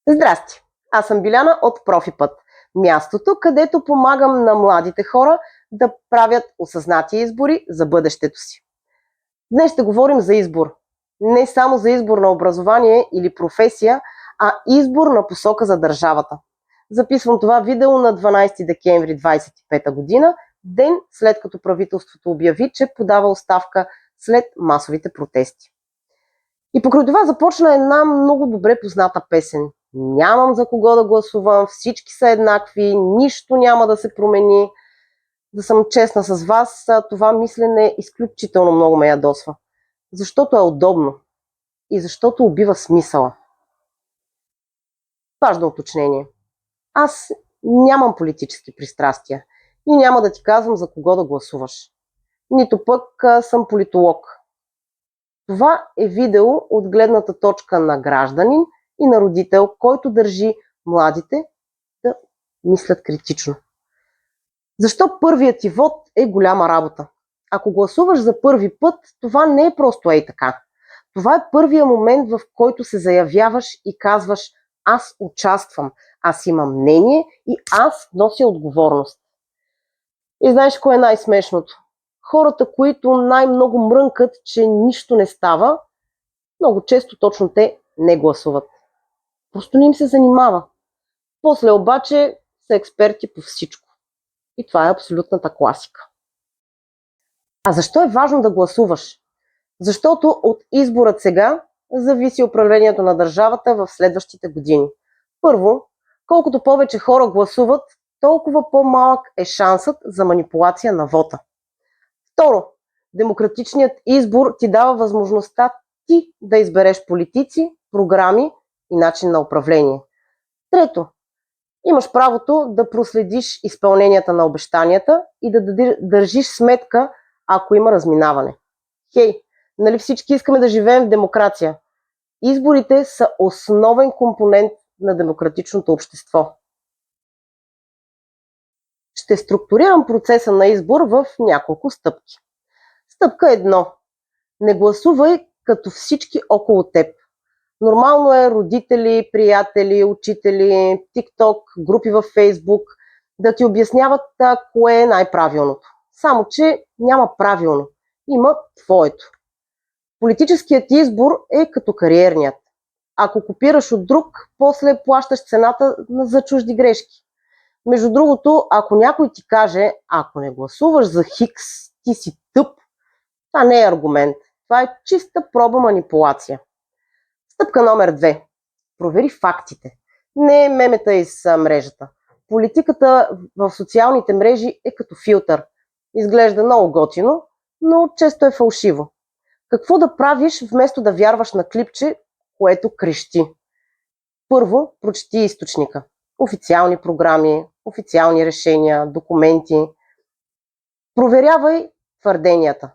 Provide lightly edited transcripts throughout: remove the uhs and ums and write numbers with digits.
Здрасти! Аз съм Биляна от Профипът. Мястото, където помагам на младите хора да правят осъзнати избори за бъдещето си. Днес ще говорим за избор. Не само за избор на образование или професия, а избор на посока за държавата. Записвам това видео на 12 декември 2025 година, ден след като правителството обяви, че подава оставка след масовите протести. И покрай това започна една много добре позната песен. Нямам за кого да гласувам, всички са еднакви, нищо няма да се промени. Да съм честна с вас, това мислене изключително много ме ядосва. Защото е удобно и защото убива смисъла. Важно уточнение. Аз нямам политически пристрастия и няма да ти казвам за кого да гласуваш. Нито пък съм политолог. Това е видео от гледната точка на гражданин и на родител, който държи младите да мислят критично. Защо първият ти вод е голяма работа? Ако гласуваш за първи път, това не е просто ей така. Това е първия момент, в който се заявяваш и казваш: аз участвам, аз имам мнение и аз нося отговорност. И знаеш кое е най-смешното? Хората, които най-много мрънкат, че нищо не става, много често точно те не гласуват. Просто не им се занимава. После обаче са експерти по всичко. И това е абсолютната класика. А защо е важно да гласуваш? Защото от изборът сега зависи управлението на държавата в следващите години. Първо, колкото повече хора гласуват, толкова по-малък е шансът за манипулация на вота. Второ, демократичният избор ти дава възможността ти да избереш политици, програми и начин на управление. Трето, имаш правото да проследиш изпълненията на обещанията и да държиш сметка, ако има разминаване. Хей, нали всички искаме да живеем в демокрация? Изборите са основен компонент на демократичното общество. Ще структурирам процеса на избор в няколко стъпки. Стъпка 1. Не гласувай като всички около теб. Нормално е родители, приятели, учители, TikTok, групи във Facebook да ти обясняват кое е най-правилното. Само че няма правилно. Има твоето. Политическият избор е като кариерният. Ако копираш от друг, после плащаш цената за чужди грешки. Между другото, ако някой ти каже: ако не гласуваш за Хикс, ти си тъп, това не е аргумент. Това е чиста проба манипулация. Стъпка номер 2. Провери фактите. Не мемета из мрежата. Политиката в социалните мрежи е като филтър. Изглежда много готино, но често е фалшиво. Какво да правиш вместо да вярваш на клипче, което крещи? Първо, прочети източника. Официални програми, официални решения, документи. Проверявай твърденията.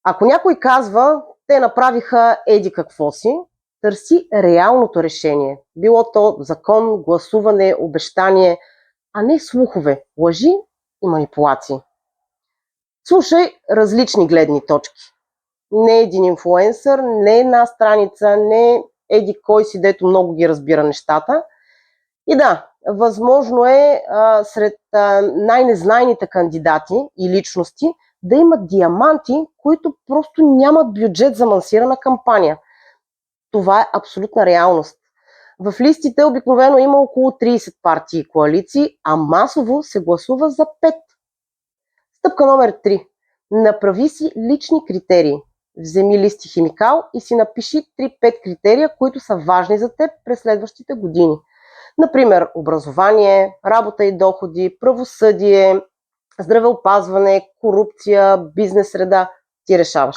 Ако някой казва: те направиха еди какво си, търси реалното решение. Било то закон, гласуване, обещание, а не слухове, лъжи и манипулации. Слушай различни гледни точки. Не един инфлуенсър, не една страница, не еди кой си, дето много ги разбира нещата. И да, възможно е сред най-незнайните кандидати и личности да имат диаманти, които просто нямат бюджет за мансирана кампания. Това е абсолютна реалност. В листите обикновено има около 30 партии и коалиции, а масово се гласува за 5. Стъпка номер 3. Направи си лични критерии. Вземи листи химикал и си напиши 3-5 критерия, които са важни за теб през следващите години. Например, образование, работа и доходи, правосъдие, здравеопазване, корупция, бизнес среда. Ти решаваш.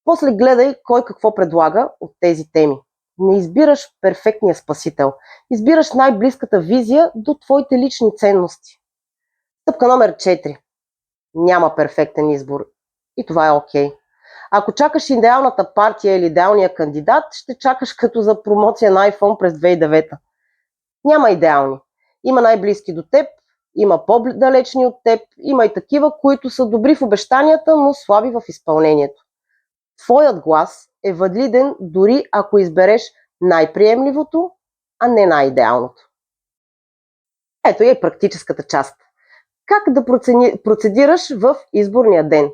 После гледай кой какво предлага от тези теми. Не избираш перфектния спасител. Избираш най-близката визия до твоите лични ценности. Стъпка номер 4. Няма перфектен избор. И това е окей. Ако чакаш идеалната партия или идеалния кандидат, ще чакаш като за промоция на iPhone през 2009. Няма идеални. Има най-близки до теб, има по-далечни от теб, има и такива, които са добри в обещанията, но слаби в изпълнението. Твоят глас е валиден дори ако избереш най-приемливото а не най-идеалното. Ето и практическата част. Как да процедираш в изборния ден?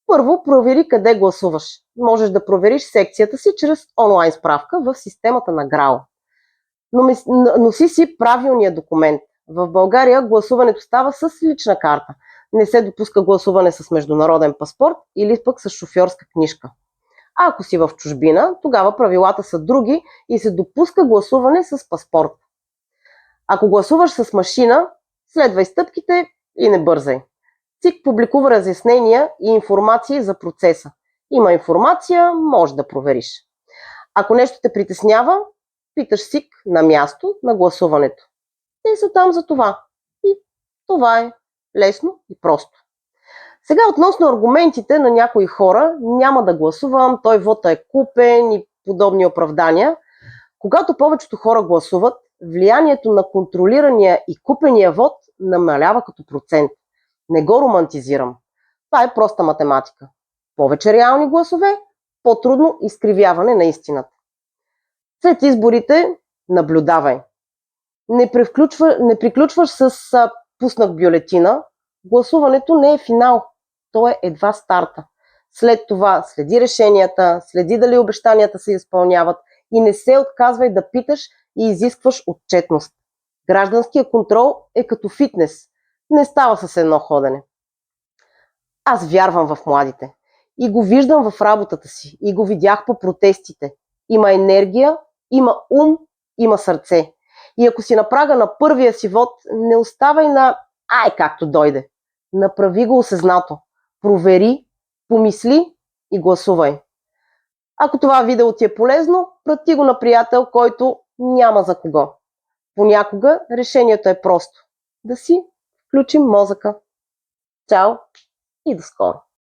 Първо, провери къде гласуваш. Можеш да провериш секцията си чрез онлайн справка в системата на ГРАО. Носи си правилния документ. В България гласуването става с лична карта. Не се допуска гласуване с международен паспорт или пък с шофьорска книжка. А ако си в чужбина, тогава правилата са други и се допуска гласуване с паспорт. Ако гласуваш с машина, следвай стъпките и не бързай. ЦИК публикува разяснения и информации за процеса. Има информация, може да провериш. Ако нещо те притеснява, питаш СИК на място на гласуването. Те са там за това. И това е лесно и просто. Сега относно аргументите на някои хора, няма да гласувам, той вота е купен и подобни оправдания. Когато повечето хора гласуват, влиянието на контролирания и купения вод намалява като процент. Не го романтизирам. Това е проста математика. Повече реални гласове, по-трудно изкривяване на истината. След изборите наблюдавай. Не приключваш с пуснах бюлетина. Гласуването не е финал. То е едва старта. След това следи решенията, следи дали обещанията се изпълняват и не се отказвай да питаш и изискваш отчетност. Гражданският контрол е като фитнес. Не става с едно ходене. Аз вярвам в младите. И го виждам в работата си. И го видях по протестите. Има енергия, има ум, има сърце. И ако си на прага на първия си вод, не оставай на както дойде. Направи го осъзнато. Провери, помисли и гласувай. Ако това видео ти е полезно, прати го на приятел, който няма за кого. Понякога решението е просто. Да си включим мозъка. Чао и до скоро!